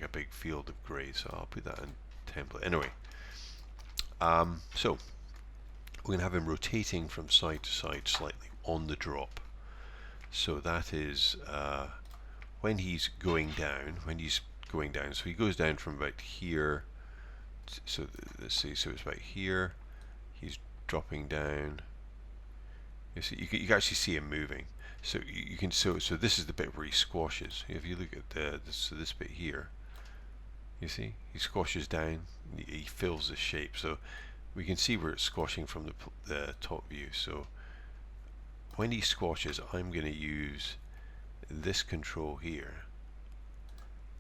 a big field of grey, so I'll put that in template. Anyway, so we're going to have him rotating from side to side slightly on the drop. So that is when he's going down. So he goes down from about here. So let's see. So it's about here. He's dropping down. You see, you can actually see him moving. So you can so this is the bit where he squashes. If you look at this bit here, you see he squashes down. He fills the shape. So we can see where it's squashing from the top view. So when he squashes, I'm going to use this control here,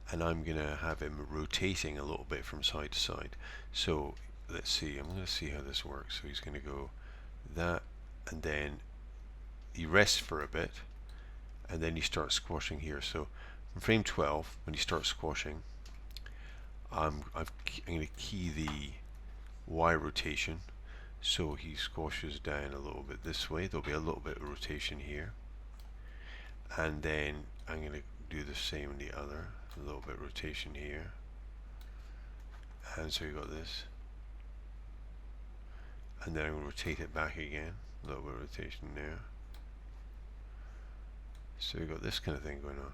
and I'm going to have him rotating a little bit from side to side. So let's see, I'm going to see how this works. So he's going to go that, and then he rests for a bit, and then he starts squashing here. So from frame 12, when he starts squashing, I'm going to key the Y rotation. So he squashes down a little bit this way. There'll be a little bit of rotation here, and then I'm going to do the same on the other. A little bit of rotation here, and so you got this, and then I'm going to rotate it back again. A little bit of rotation there. So you got this kind of thing going on,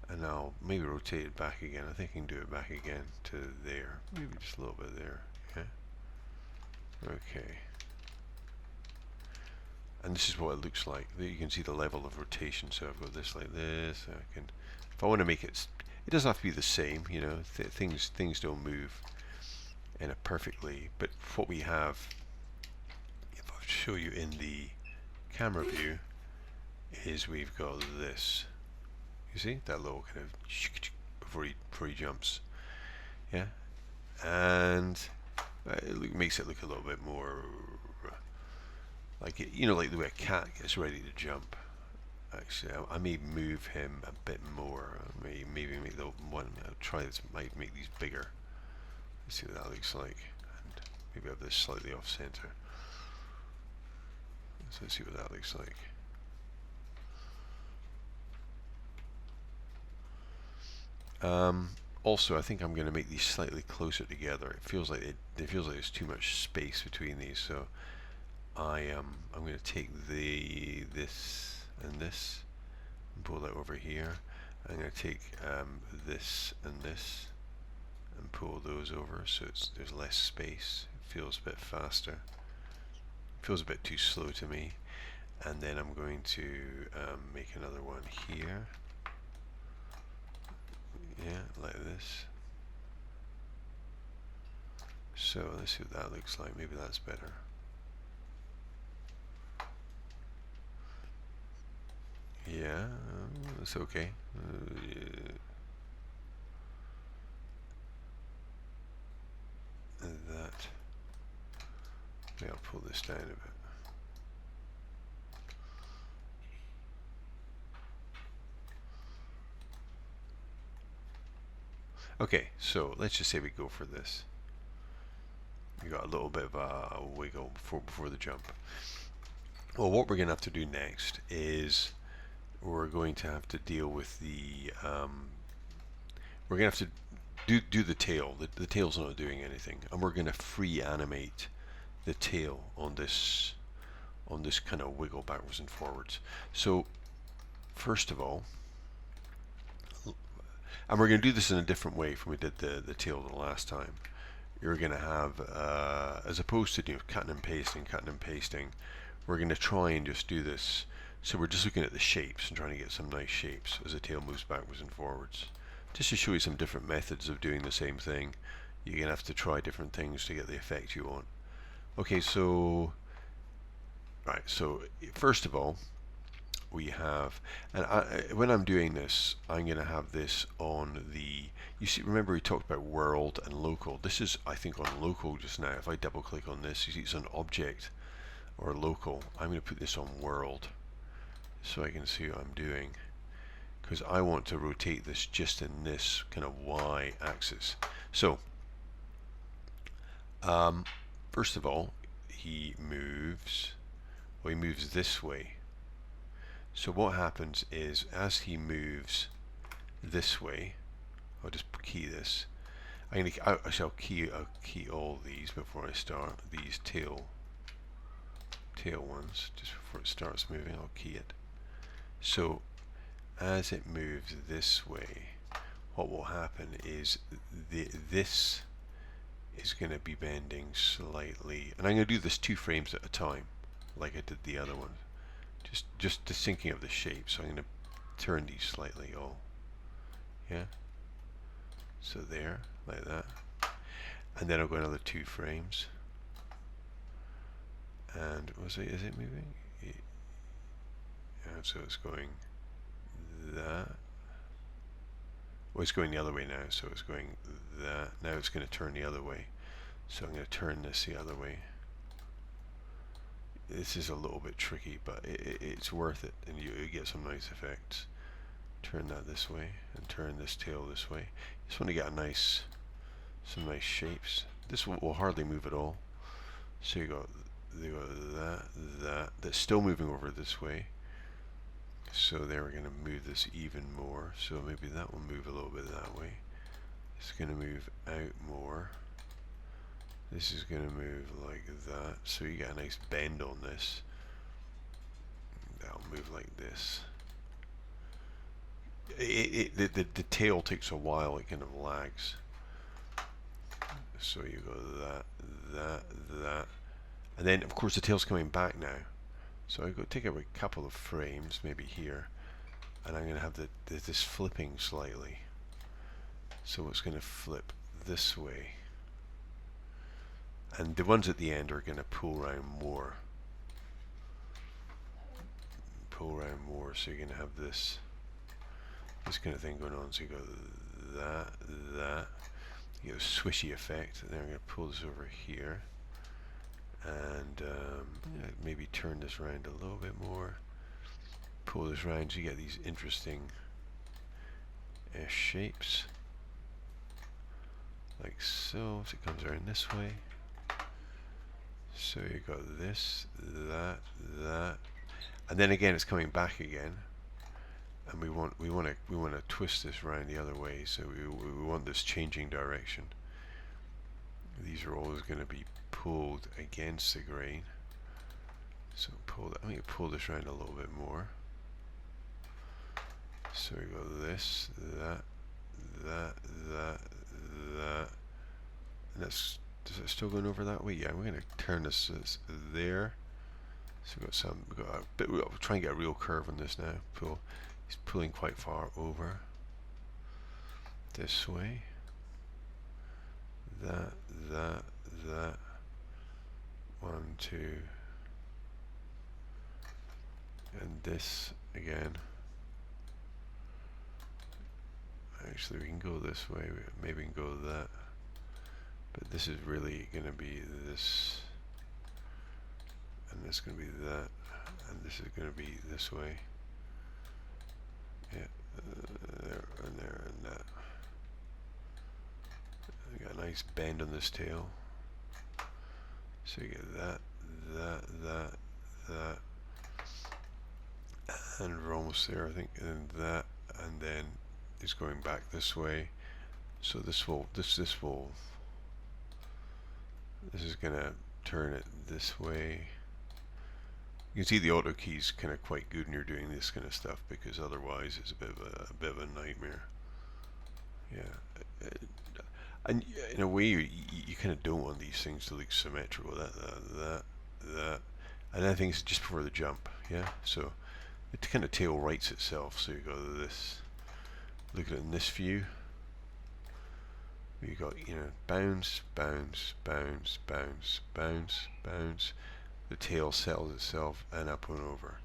and now maybe rotate it back again. I think I can do it back again to there. Maybe just a little bit there. Yeah. Okay. And this is what it looks like. You can see the level of rotation. So I've got this like this. I can, if I want to make it, it doesn't have to be the same. You know, things don't move in a perfectly. But what we have, if I show you in the camera view, is we've got this. You see that little kind of before he jumps. Yeah, and it makes it look a little bit more. Like like the way a cat gets ready to jump. Actually, I may move him a bit more. Maybe make the one. I'll try this. Might make these bigger. Let's see what that looks like. And maybe have this slightly off center. So let's see what that looks like. Also, I think I'm going to make these slightly closer together. It feels like there's too much space between these. So I'm going to take this and this and pull that over here. I'm going to take this and this and pull those over, so there's less space. It feels a bit faster. It feels a bit too slow to me. And then I'm going to make another one here. Yeah, like this. So let's see what that looks like. Maybe that's better. Yeah, that's okay. That. Maybe I'll pull this down a bit. Okay, so let's just say we go for this. We got a little bit of a wiggle before the jump. Well, what we're going to have to do next is we're going to have to deal with the we're going to have to do the tail. The tail's not doing anything, and we're going to free animate the tail on this kind of wiggle backwards and forwards. So first of all, and we're going to do this in a different way from we did the tail the last time. You're going to have as opposed to cutting and pasting, we're going to try and just do this. So we're just looking at the shapes and trying to get some nice shapes as the tail moves backwards and forwards. Just to show you some different methods of doing the same thing. You're going to have to try different things to get the effect you want. Okay, so right, so first of all, we have, and when I'm doing this, I'm going to have this on the, you see, remember we talked about world and local. This is, I think, on local just now. If I double click on this, you see it's on object or local. I'm going to put this on world so I can see what I'm doing, because I want to rotate this just in this kind of Y axis. So first of all, he moves this way. So what happens is, as he moves this way. I'll just key this. I shall key all these before I start. These tail ones, just before it starts moving, I'll key it. So as it moves this way, what will happen is this is going to be bending slightly, and I'm going to do this 2 frames at a time, like I did the other one. Just the syncing of the shape. So I'm going to turn these slightly all. Yeah. So there, like that, and then I'll go another 2 frames. And is it moving? Yeah, so it's going that. Well, it's going the other way now, so it's going that. Now it's going to turn the other way. So I'm going to turn this the other way. This is a little bit tricky, but it's worth it, and you get some nice effects. Turn that this way, and turn this tail this way. Just want to get some nice shapes. This will hardly move at all. So you got that's still moving over this way. So there, we're going to move this even more. So maybe that will move a little bit that way. It's going to move out more. This is going to move like that. So you get a nice bend on this. That'll move like this. The tail takes a while. It kind of lags. So you go that. And then, of course, the tail's coming back now. So I go take a couple of frames, maybe here, and I'm going to have this flipping slightly. So it's going to flip this way, and the ones at the end are going to pull around more. So you're going to have this kind of thing going on. So you go that. You get a swishy effect, and then I'm going to pull this over here. And maybe turn this around a little bit more, pull this around, so you get these interesting shapes, like so. So it comes around this way. So you got this, that, and then again it's coming back again, and we want to twist this around the other way. So we want this changing direction. These are always going to be pulled against the grain. So I'm going to pull this around a little bit more. So we go this, that. And is it still going over that way? Yeah, we're going to turn this there. So we'll try and get a real curve on this now. He's pulling quite far over. This way. That. 1, 2, and this again. Actually, we can go this way. Maybe we can go that. But this is really going to be this, and this is going to be that, and this is going to be this way. Yeah, there and there and that. We got a nice bend on this tail. So you get that, and we're almost there, I think, and that, and then it's going back this way. So this is gonna turn it this way. You can see the auto key's kind of quite good when you're doing this kind of stuff, because otherwise it's a bit of a nightmare. Yeah. And in a way, you kind of don't want these things to look symmetrical. That, and I think it's just before the jump. Yeah. So it kind of tail rights itself. So you go to this. Look at it in this view. You got bounce. The tail settles itself and up and over.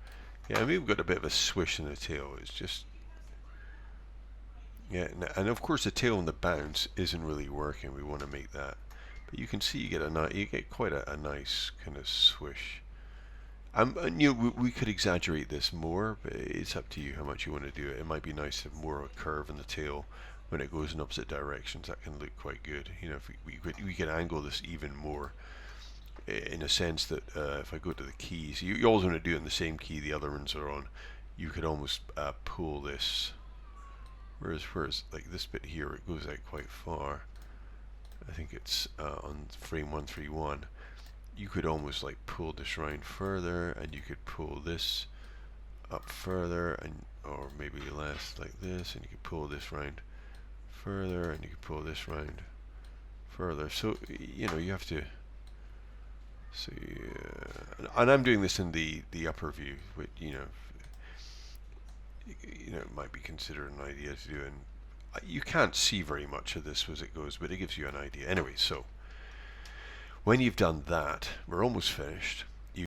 Yeah, I mean, we've got a bit of a swish in the tail. It's just. Yeah, and of course the tail and the bounce isn't really working. We want to make that, but you can see you get quite a nice kind of swish. And we could exaggerate this more, but it's up to you how much you want to do it. It might be nice to have more of a curve in the tail when it goes in opposite directions. That can look quite good. If we could angle this even more, in a sense that if I go to the keys, you always want to do it in the same key the other ones are on. You could almost pull this whereas like this bit here, it goes out quite far. I think it's on frame 131. You could almost like pull this round further, and you could pull this up further, and or maybe less like this, and you could pull this round further, and you could pull this round further. So you know, you have to see, and I'm doing this in the upper view, which you know it might be considered an idea to do, and you can't see very much of this as it goes, but it gives you an idea anyway. So when you've done that, we're almost finished.